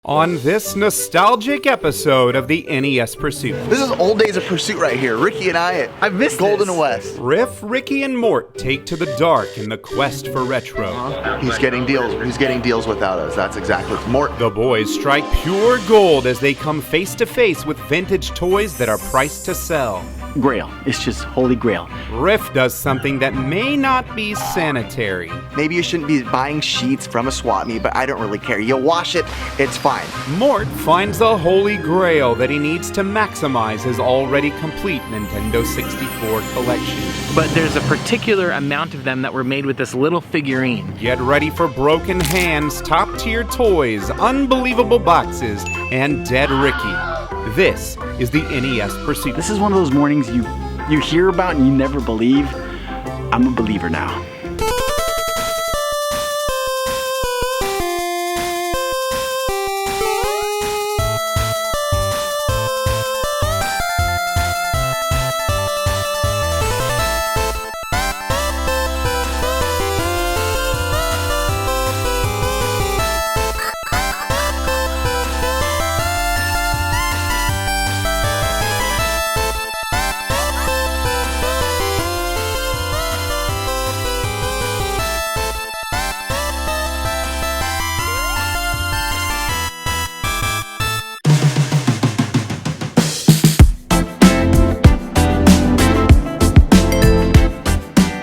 On this nostalgic episode of the NES Pursuit. This is old days of Pursuit right here. Ricky and I missed Golden West. Riff, Ricky, and Mort take to the dark in the quest for retro. He's getting deals. He's getting deals without us. That's exactly Mort. The boys strike pure gold as they come face to face with vintage toys that are priced to sell. Grail. It's just Holy Grail. Riff does something that may not be sanitary. Maybe you shouldn't be buying sheets from a swap meet, but I don't really care. You wash it, it's fine. Mort finds the Holy Grail that he needs to maximize his already complete Nintendo 64 collection. But there's a particular amount of them that were made with this little figurine. Get ready for broken hands, top-tier toys, unbelievable boxes, and dead Ricky. This is the NES Pursuit. This is one of those mornings you hear about and you never believe. I'm a believer now.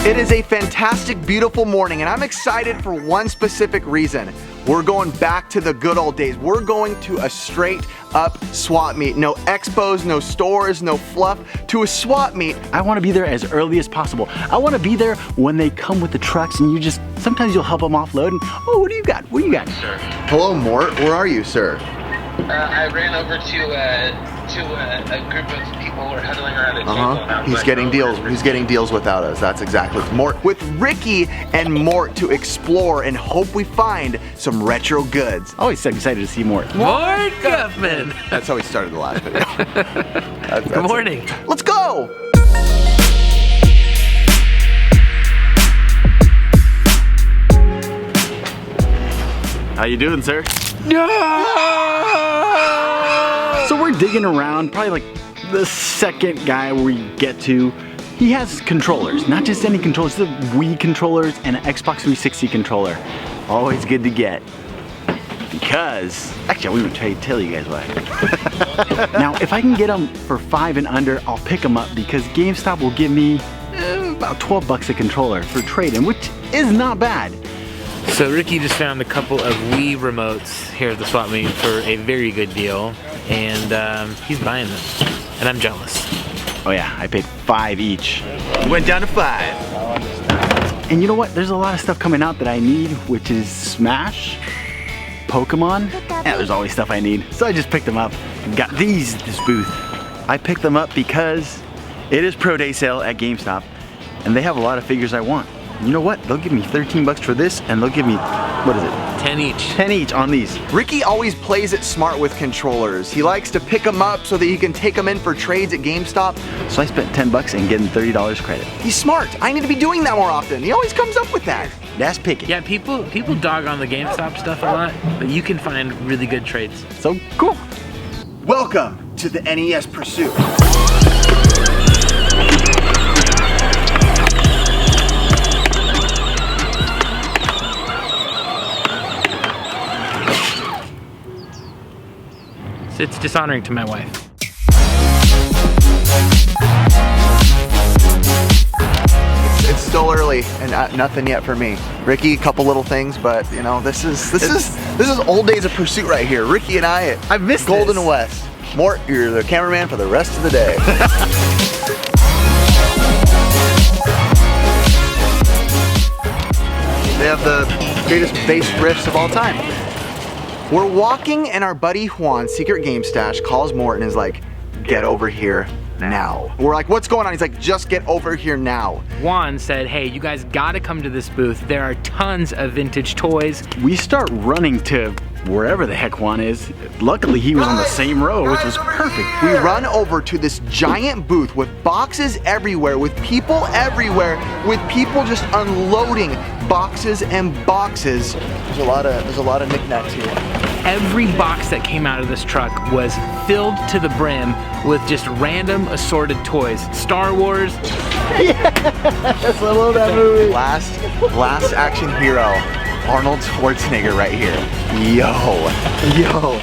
It is a fantastic, beautiful morning, and I'm excited for one specific reason. We're going back to the good old days. We're going to a straight up swap meet. No expos, no stores, no fluff. To a swap meet. I want to be there as early as possible. I want to be there when they come with the trucks and sometimes you'll help them offload and, oh, what do you got? What do you got? Sir. Hello, Mort. Where are you, sir? I ran over to a group of people who were huddling around a table. He's getting deals. He's getting deals without us. That's exactly Mort. With Ricky and Mort to explore and hope we find some retro goods. Always so excited to see Mort. Mort Guffman! That's how we started the last video. Good morning. Let's go! How you doing, sir? So we're digging around, probably like the second guy we get to. He has controllers, not just any controllers, the Wii controllers and an Xbox 360 controller. Always good to get. Because, actually I won't tell you guys why. Now, if I can get them for $5 and under, I'll pick them up because GameStop will give me about 12 bucks a controller for trade-in, which is not bad. So Ricky just found a couple of Wii remotes here at the swap meet for a very good deal, and he's buying them, and I'm jealous. Oh yeah, I paid $5 each. Went down to $5. And you know what? There's a lot of stuff coming out that I need, which is Smash, Pokemon. Yeah, there's always stuff I need. So I just picked them up and got this booth. I picked them up because it is Pro Day sale at GameStop, and they have a lot of figures I want. You know what? They'll give me 13 bucks for this, and they'll give me, what is it? 10 each. 10 each on these. Ricky always plays it smart with controllers. He likes to pick them up so that he can take them in for trades at GameStop. So I spent 10 bucks and getting $30 credit. He's smart. I need to be doing that more often. He always comes up with that. That's picking. Yeah, people dog on the GameStop stuff a lot, but you can find really good trades. So cool. Welcome to the NES Pursuit. It's dishonoring to my wife. It's still early and nothing yet for me. Ricky, a couple little things, but you know, this is old days of Pursuit right here. Ricky and I missed Golden West. Mort, you're the cameraman for the rest of the day. They have the greatest bass riffs of all time. We're walking and our buddy Juan's secret game stash calls Mort and is like, get over here now. We're like, what's going on? He's like, just get over here now. Juan said, hey, you guys gotta come to this booth. There are tons of vintage toys. We start running to wherever the heck Juan is. Luckily, he was on the same row, which was perfect. We run over to this giant booth with boxes everywhere, with people everywhere, with people just unloading boxes and boxes. There's a lot of knickknacks here. every box that came out of this truck was filled to the brim with just random assorted toys. Star Wars. Yes, I love that movie. Last action hero, Arnold Schwarzenegger right here. Yo.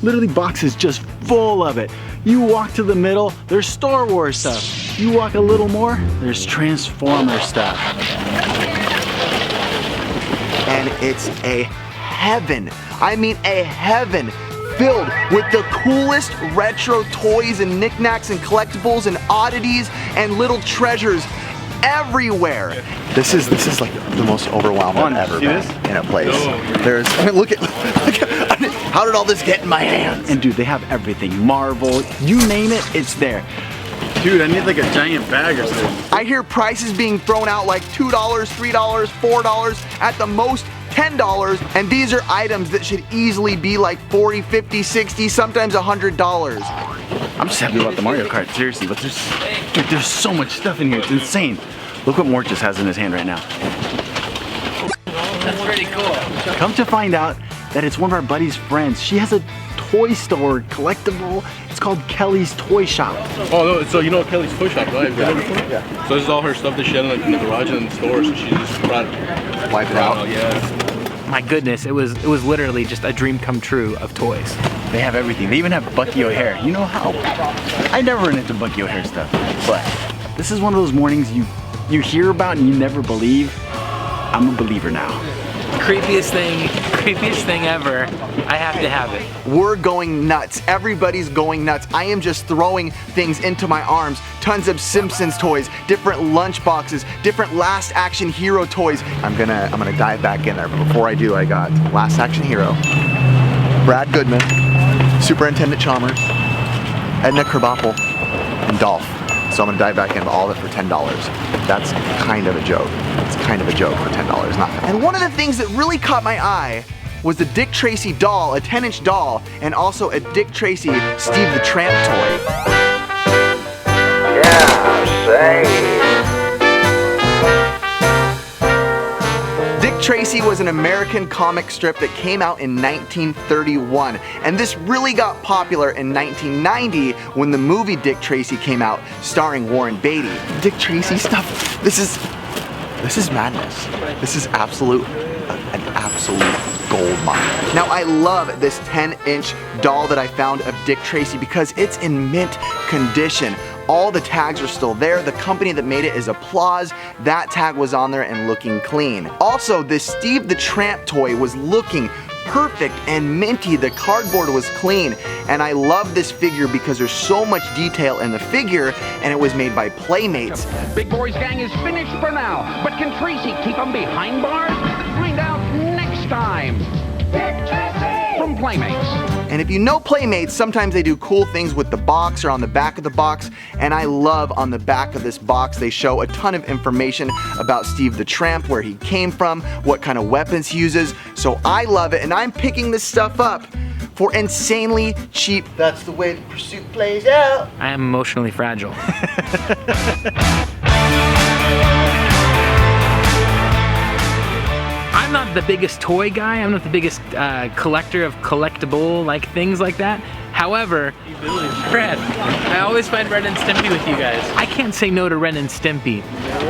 Literally boxes just full of it. You walk to the middle, there's Star Wars stuff. You walk a little more, there's Transformer stuff. And it's a heaven. I mean a heaven filled with the coolest retro toys and knickknacks and collectibles and oddities and little treasures everywhere. This is like the most overwhelmed I've ever been in a place. There's, I mean, look at how did all this get in my hands? And dude, they have everything. Marvel, you name it, it's there. Dude, I need like a giant bag or something. I hear prices being thrown out like $2, $3, $4, at the most $10, and these are items that should easily be like $40, $50, $60, sometimes $100. I'm just happy about the Mario Kart, seriously, but there's so much stuff in here, it's insane. Look what Mort just has in his hand right now. That's pretty cool. Come to find out that it's one of our buddy's friends. She has a toy store collectible. It's called Kelly's Toy Shop. Oh no, so you know Kelly's Toy Shop, right? Yeah. So this is all her stuff that she had in the garage and in the store, so she just brought it. Wipe it out. Yeah. My goodness, it was literally just a dream come true of toys. They have everything. They even have Bucky O'Hare. You know how? I never run into Bucky O'Hare stuff, but this is one of those mornings you hear about and you never believe. I'm a believer now. Creepiest thing ever. I have to have it. We're going nuts. Everybody's going nuts. I am just throwing things into my arms. Tons of Simpsons toys, different lunch boxes, different Last Action Hero toys. I'm gonna dive back in there, but before I do, I got Last Action Hero, Brad Goodman, Superintendent Chalmers, Edna Krabappel, and Dolph. So I'm gonna dive back into all of it for $10. That's kind of a joke. It's kind of a joke for $10, not. And one of the things that really caught my eye was the Dick Tracy doll, a 10-inch doll, and also a Dick Tracy Steve the Tramp toy. Yeah, say. Dick Tracy was an American comic strip that came out in 1931, and this really got popular in 1990 when the movie Dick Tracy came out, starring Warren Beatty. Dick Tracy stuff, this is madness. This is an absolute gold mine. Now I love this 10-inch doll that I found of Dick Tracy because it's in mint condition. All the tags are still there. The company that made it is Applause. That tag was on there and looking clean. Also, this Steve the Tramp toy was looking perfect and minty. The cardboard was clean. And I love this figure because there's so much detail in the figure, and it was made by Playmates. Big Boy's gang is finished for now, but can Tracy keep them behind bars? Find out next time. From Playmates. And if you know Playmates, sometimes they do cool things with the box or on the back of the box, and I love on the back of this box they show a ton of information about Steve the Tramp, where he came from, what kind of weapons he uses, so I love it, and I'm picking this stuff up for insanely cheap. That's the way the pursuit plays out. I am emotionally fragile. I'm not the biggest toy guy. I'm not the biggest collector of collectible things like that. However, Brad, I always find Ren and Stimpy with you guys. I can't say no to Ren and Stimpy.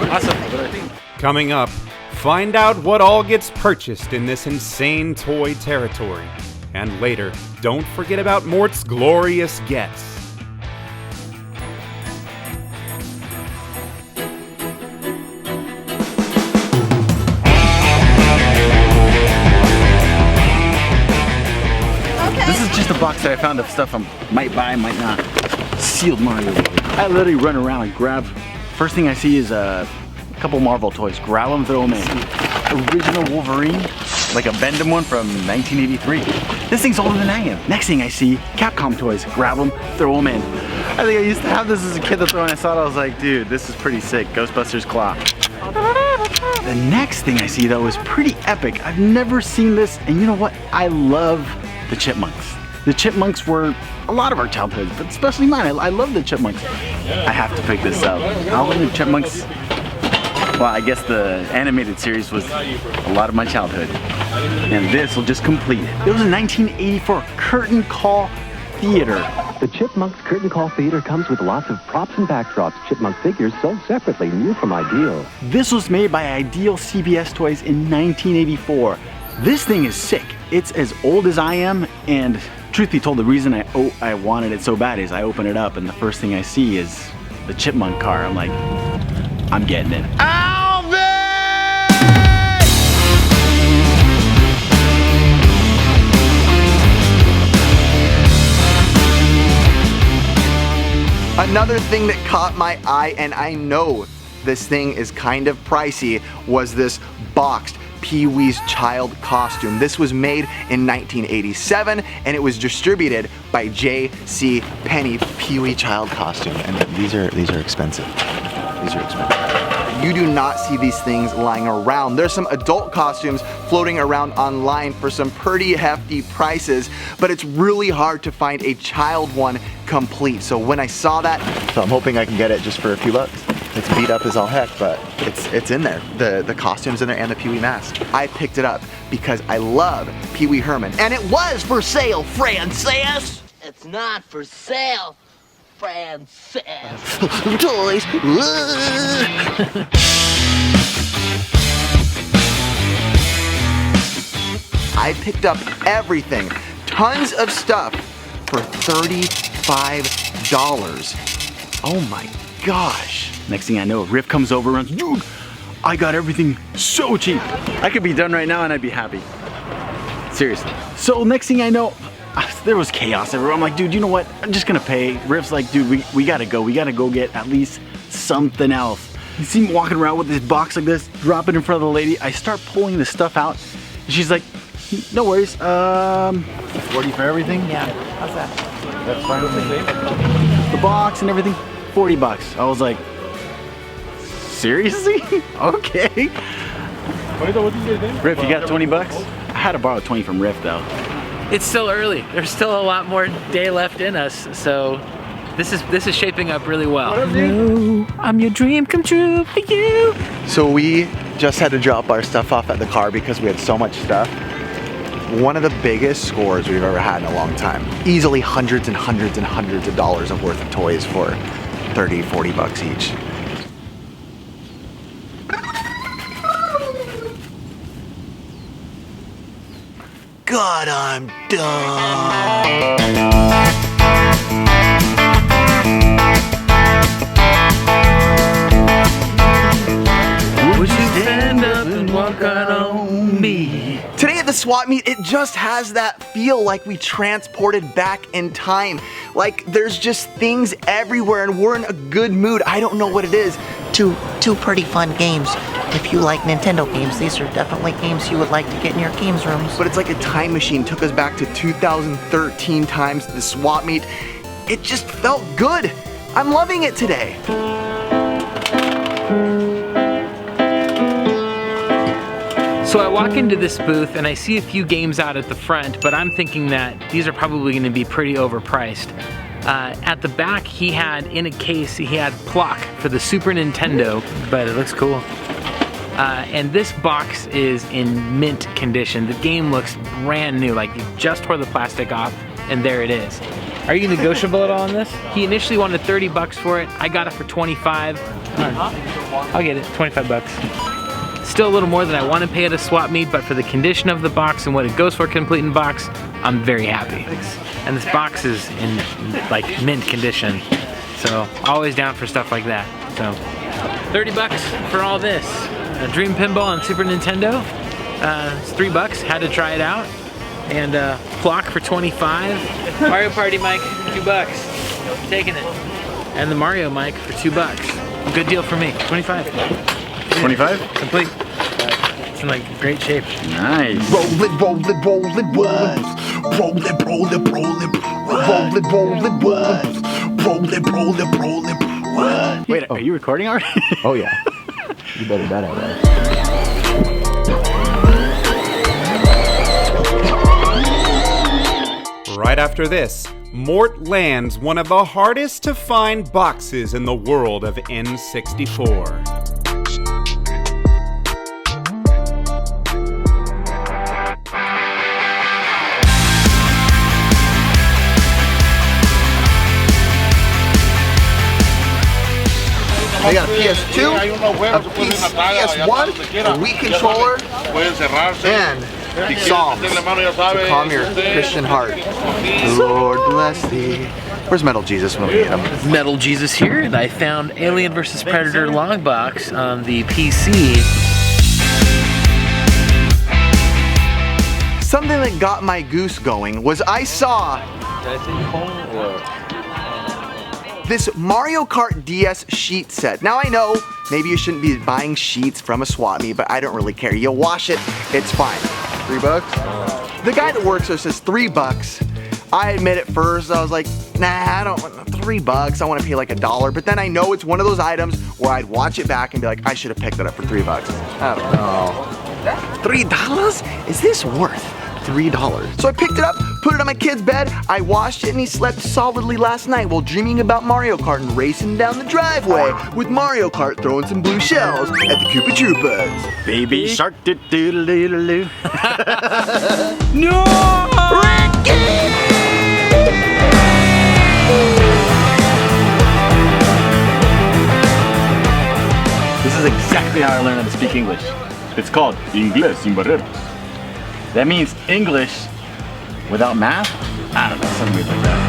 Awesome. Coming up, find out what all gets purchased in this insane toy territory. And later, don't forget about Mort's glorious gets. This is just a box that I found of stuff I might buy, might not. Sealed Mario. I literally run around and grab. First thing I see is a couple Marvel toys. Grab them, throw them in. Original Wolverine, like a Bendham one from 1983. This thing's older than I am. Next thing I see, Capcom toys. Grab them, throw them in. I think I used to have this as a kid. That's when I saw it, I was like, dude, this is pretty sick. Ghostbusters Claw. The next thing I see though is pretty epic. I've never seen this, and you know what? I love the Chipmunks. The Chipmunks were a lot of our childhoods, but especially mine. I love the Chipmunks. I have to pick this up. How are the Chipmunks? Well, I guess the animated series was a lot of my childhood. And this will just complete it. It was a 1984 curtain call theater. The Chipmunks Curtain Call Theater comes with lots of props and backdrops, chipmunk figures sold separately, new from Ideal. This was made by Ideal CBS Toys in 1984. This thing is sick. It's as old as I am, and truth be told, the reason I wanted it so bad is I open it up and the first thing I see is the chipmunk car. I'm like, I'm getting it. Another thing that caught my eye, and I know this thing is kind of pricey, was this boxed Pee-wee's child costume. This was made in 1987 and it was distributed by J.C. Penney. Pee-wee child costume, and these are expensive. These are expensive. You do not see these things lying around. There's some adult costumes floating around online for some pretty hefty prices, but it's really hard to find a child one complete. So when I saw that, I'm hoping I can get it just for a few bucks. It's beat up as all heck, but it's in there. The costume's in there and the Pee-wee mask. I picked it up because I love Pee-wee Herman. And it was for sale, Francis! It's not for sale, Francis. Toys! I picked up everything. Tons of stuff for $35. Oh my gosh. Next thing I know, Riff comes over and runs, dude, I got everything so cheap. I could be done right now and I'd be happy. Seriously. So next thing I know, there was chaos everywhere. I'm like, dude, you know what? I'm just gonna pay. Riff's like, dude, we gotta go. We gotta go get at least something else. You see me walking around with this box like this, drop it in front of the lady. I start pulling the stuff out. And she's like, no worries. 40 for everything? Yeah, how's that? That's fine with me. The box and everything, 40 bucks. I was like, seriously? Okay. Riff, you got 20 bucks? I had to borrow 20 from Riff though. It's still early. There's still a lot more day left in us, so this is shaping up really well. Hello, I'm your dream come true for you. So we just had to drop our stuff off at the car because we had so much stuff. One of the biggest scores we've ever had in a long time. Easily hundreds and hundreds and hundreds of dollars of worth of toys for 30, 40 bucks each. God, I'm done. Would you stand up and walk out on me? Today at the swap meet, it just has that feel like we transported back in time. Like there's just things everywhere and we're in a good mood. I don't know what it is. Two pretty fun games. If you like Nintendo games, these are definitely games you would like to get in your games rooms. But it's like a time machine. Took us back to 2013 times the swap meet. It just felt good. I'm loving it today. So I walk into this booth and I see a few games out at the front, but I'm thinking that these are probably going to be pretty overpriced. At the back, he had in a case, he had Plock for the Super Nintendo, but it looks cool. And this box is in mint condition. The game looks brand new, like you just tore the plastic off, and there it is. Are you negotiable at all on this? He initially wanted 30 bucks for it. I got it for 25. I'll get it, 25 bucks. Still a little more than I want to pay at a swap meet, but for the condition of the box and what it goes for complete in box, I'm very happy. And this box is in like mint condition, so always down for stuff like that. So 30 bucks for all this. A Dream Pinball on Super Nintendo, it's 3 bucks, had to try it out. And Clock for 25. Mario Party Mike, 2 bucks, taking it. And the Mario Mike for 2 bucks. Good deal for me, 25. 25? Complete. It's in like great shape. Nice. Rollin', rollin', rollin', rollin'. Rollin', rollin', rollin'. Rollin', rollin', rollin'. Rollin', rollin', rollin'. Wait, are you recording already? Oh yeah. You better bet I was. Right after this, Mort lands one of the hardest to find boxes in the world of N64. They got a PS2, a PS1, a Wii controller, and Psalms to calm your Christian heart. Lord bless thee. Where's Metal Jesus when we need him? Metal Jesus here, and I found Alien vs. Predator long box on the PC. Something that got my goose going was I saw this Mario Kart DS sheet set. Now I know maybe you shouldn't be buying sheets from a swap meet, but I don't really care. You wash it, it's fine. $3? The guy that works there says $3. I admit at first I was like, nah, I don't want $3. I want to pay like $1. But then I know it's one of those items where I'd watch it back and be like, I should have picked it up for $3. I don't know. $3? Is this worth $3? So I picked it up, put it on my kid's bed, I washed it, and he slept solidly last night while dreaming about Mario Kart and racing down the driveway with Mario Kart throwing some blue shells at the Koopa Troopas. Baby shark doo doo doo doo doo. No! Ricky! This is exactly how I learned how to speak English. It's called Inglés sin barreras. That means English without math? I don't know, something weird like that.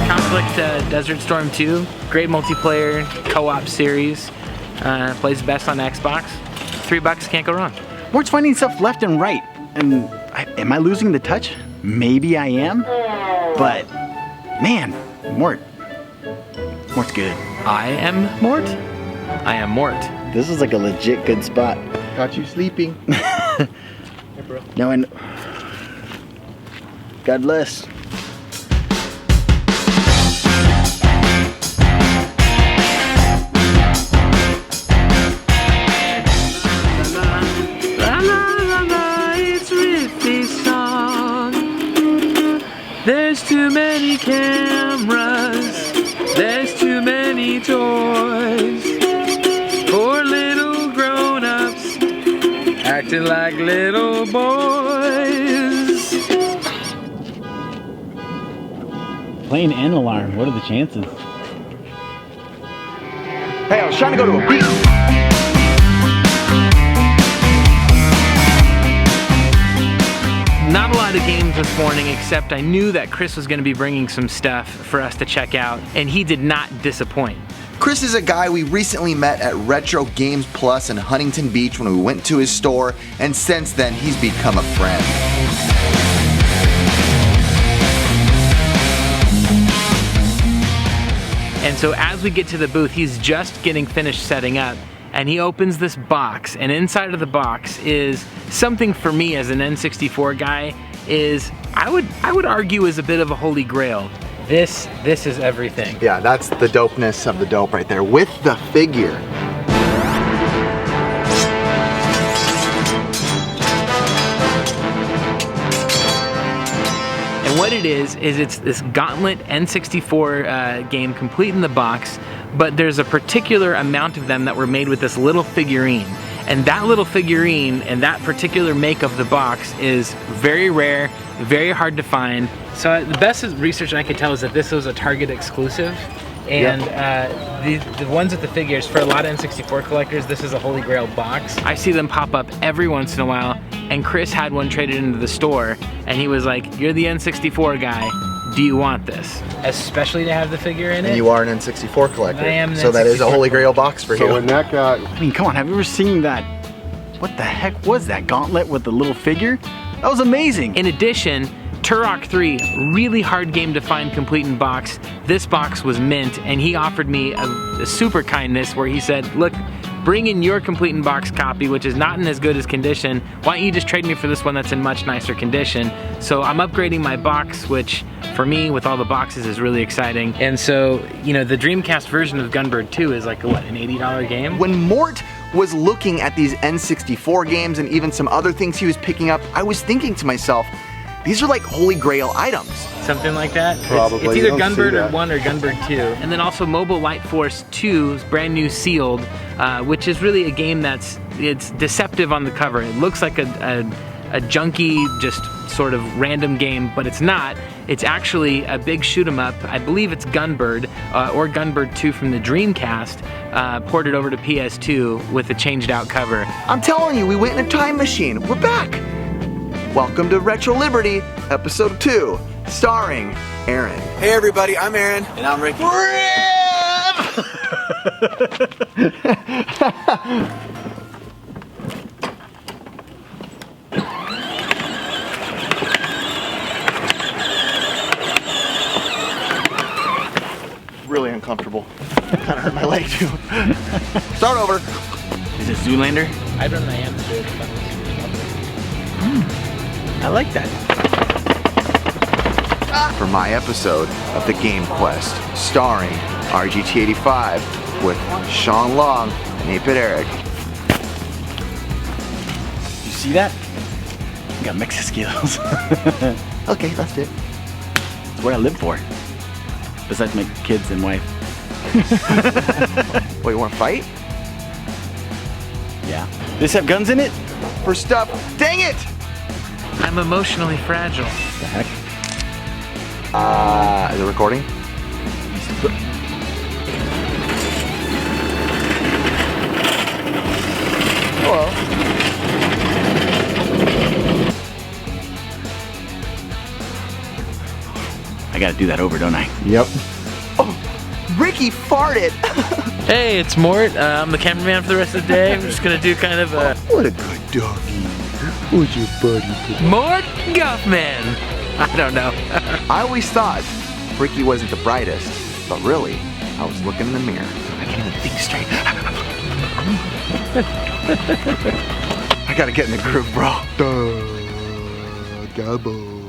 Conflict Desert Storm 2, great multiplayer co-op series. Plays best on Xbox. $3, can't go wrong. Mort's finding stuff left and right. And am I losing the touch? Maybe I am. But man, Mort's good. I am Mort. I am Mort. This is like a legit good spot. Got you sleeping. Hey, bro. No, and God bless. It's Riffy's song. There's too many cameras. There's too many toys for little grown-ups acting like little boys. Playing an alarm, what are the chances? Hey, I was trying to go to a beach. Not a lot of games this morning, except I knew that Chris was going to be bringing some stuff for us to check out, and he did not disappoint. Chris is a guy we recently met at Retro Games Plus in Huntington Beach when we went to his store, and since then he's become a friend. And so as we get to the booth, he's just getting finished setting up, and he opens this box, and inside of the box is something for me as an N64 guy is, I would argue, is a bit of a holy grail. This is everything. Yeah, that's the dopeness of the dope right there, with the figure. And what it is it's this Gauntlet N64 game complete in the box, but there's a particular amount of them that were made with this little figurine. And that little figurine and that particular make of the box is very rare, very hard to find. So the best research I could tell is that this was a Target exclusive. And the ones with the figures, for a lot of N64 collectors, this is a Holy Grail box. I see them pop up every once in a while, and Chris had one traded into the store, and he was like, you're the N64 guy, do you want this? Especially to have the figure in it. And you are an N64 collector. I am an so N64 that is a Holy Grail box for you. So when that guy, I mean, come on, have you ever seen that? What the heck was that Gauntlet with the little figure? That was amazing. In addition, Turok 3, really hard game to find complete in box. This box was mint, and he offered me a super kindness where he said, look, bring in your complete in box copy, which is not in as good as condition. Why don't you just trade me for this one that's in much nicer condition? So I'm upgrading my box, which for me, with all the boxes, is really exciting. And so, you know, the Dreamcast version of Gunbird 2 is like, what, an $80 game? When Mort was looking at these N64 games and even some other things he was picking up, I was thinking to myself, these are like Holy Grail items. Something like that? Probably. It's either Gunbird 1 or Gunbird 2. And then also Mobile Light Force 2 is brand new sealed, which is really a game it's deceptive on the cover. It looks like a junky, just sort of random game, but it's not. It's actually a big shoot 'em up. I believe it's Gunbird, or Gunbird 2 from the Dreamcast, ported over to PS2 with a changed out cover. I'm telling you, we went in a time machine. We're back. Welcome to Retro Liberty, episode 2, starring Aaron. Hey everybody, I'm Aaron. And I'm Ricky. Really uncomfortable. Kind of hurt my leg too. Start over. Is it Zoolander? I don't know. I am sure. I like that. For my episode of The Game Quest, starring RGT85 with Sean Long and 8-Bit Eric. You see that? I got mixed skills. Okay, that's it. It's what I live for. Besides my kids and wife. Wait, you want to fight? Yeah. Does this have guns in it? For stuff. Dang it! I'm emotionally fragile. The heck? Is it recording? Hello. I gotta do that over, don't I? Yep. Oh, Ricky farted. Hey, it's Mort. I'm the cameraman for the rest of the day. I'm just gonna do kind of a What a good doggy. Who's your buddy? Mort Guffman. I don't know. I always thought Ricky wasn't the brightest, but really, I was looking in the mirror. I can't even think straight. I gotta get in the groove, bro. Gabo.